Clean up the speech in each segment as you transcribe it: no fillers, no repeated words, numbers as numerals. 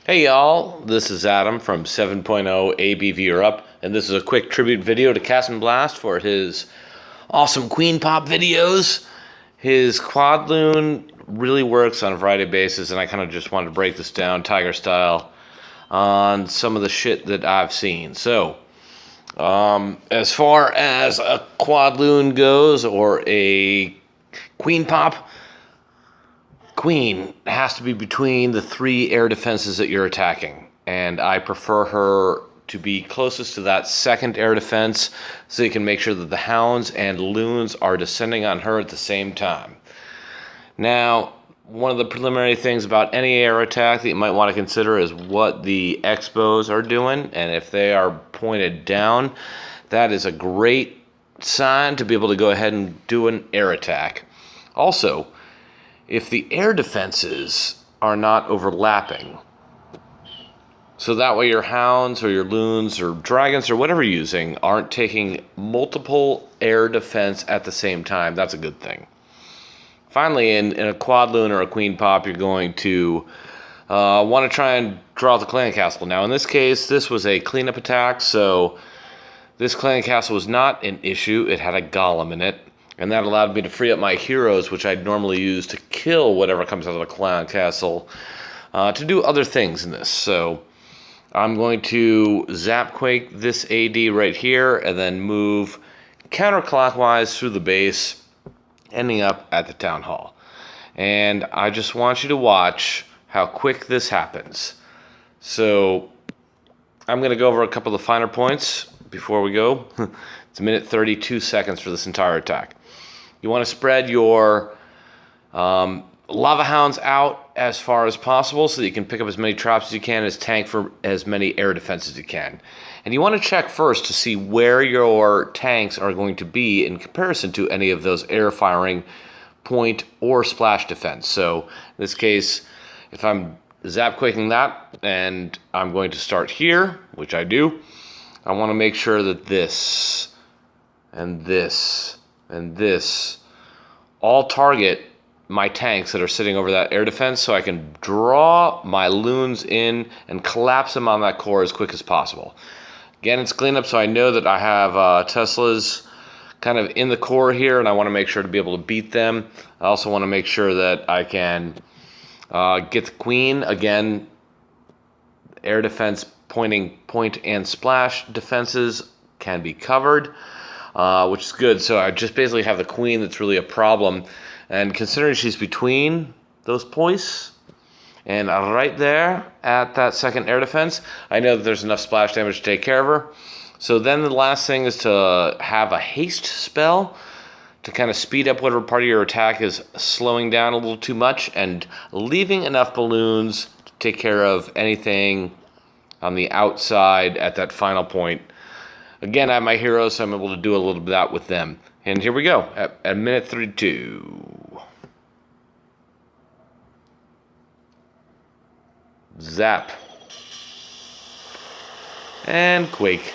Hey y'all, this is Adam from 7.0 ABV Europe, and this is a quick tribute video to Cast and Blast for his awesome Queen Pop videos. His Quad Loon really works on a variety of bases, and I kind of just wanted to break this down Tiger style on some of the shit that I've seen. So, as far as a Quad Loon goes, or a Queen Pop, Queen has to be between the three air defenses that you're attacking, and I prefer her to be closest to that second air defense so you can make sure that the hounds and loons are descending on her at the same time. Now, one of the preliminary things about any air attack that you might want to consider is what the xbows are doing, and if they are pointed down, that is a great sign to be able to go ahead and do an air attack. Also, if the air defenses are not overlapping, so that way your hounds or your loons or dragons or whatever you're using aren't taking multiple air defense at the same time, that's a good thing. Finally, in a Quad Loon or a Queen Pop, you're going to want to try and draw the clan castle. Now, in this case, this was a cleanup attack, so this clan castle was not an issue. It had a golem in it, and that allowed me to free up my heroes, which I'd normally use to kill whatever comes out of the clan castle, to do other things in this. So I'm going to Zapquake this AD right here, and then move counterclockwise through the base, ending up at the town hall. And I just want you to watch how quick this happens. So I'm going to go over a couple of the finer points before we go. It's a minute 32 seconds for this entire attack. You want to spread your lava hounds out as far as possible so that you can pick up as many traps as you can, as tank for as many air defenses as you can. And you want to check first to see where your tanks are going to be in comparison to any of those air firing point or splash defense. So in this case, if I'm Zapquaking that and I'm going to start here, which I do, I want to make sure that this and this and this all target my tanks that are sitting over that air defense, so I can draw my loons in and collapse them on that core as quick as possible. Again, it's cleanup, so I know that I have Teslas kind of in the core here, and I want to make sure to be able to beat them. I also want to make sure that I can get the queen. Again, air defense point and splash defenses can be covered, which is good. So I just basically have the queen that's really a problem. And considering she's between those points and right there at that second air defense, I know that there's enough splash damage to take care of her. So then the last thing is to have a haste spell to kind of speed up whatever part of your attack is slowing down a little too much, and leaving enough balloons to take care of anything on the outside at that final point. Again, I have my heroes, so I'm able to do a little bit of that with them. And here we go, at minute 32. Zap. And quake.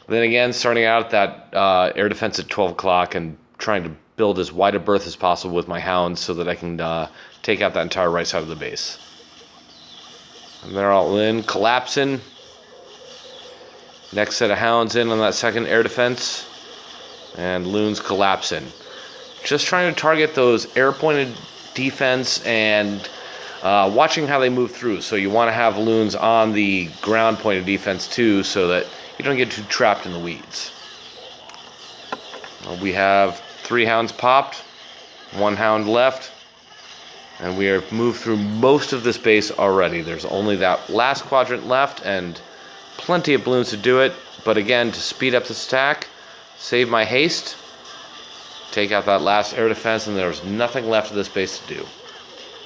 Then again, starting out at that air defense at 12 o'clock and trying to build as wide a berth as possible with my hounds so that I can take out that entire right side of the base. And they're all in, collapsing. Next set of hounds in on that second air defense, and loons collapsing. Just trying to target those air-pointed defense and watching how they move through. So you want to have loons on the ground-pointed defense too, so that you don't get too trapped in the weeds. We have 3 hounds popped, 1 hound left, and we have moved through most of this base already. There's only that last quadrant left, and plenty of balloons to do it. But again, to speed up the stack, save my haste, take out that last air defense, and there's nothing left of this base to do.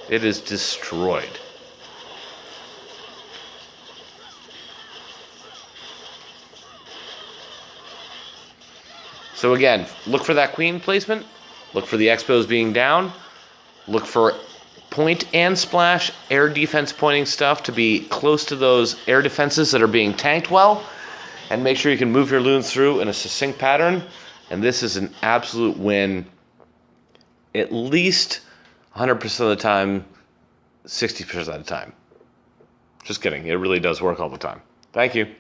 It is destroyed. So again, look for that queen placement, look for the xbows being down, look for point and splash air defense pointing stuff to be close to those air defenses that are being tanked well, and make sure you can move your loons through in a succinct pattern. And this is an absolute win at least 100% of the time 60% of the time. Just kidding. It really does work all the time. Thank you.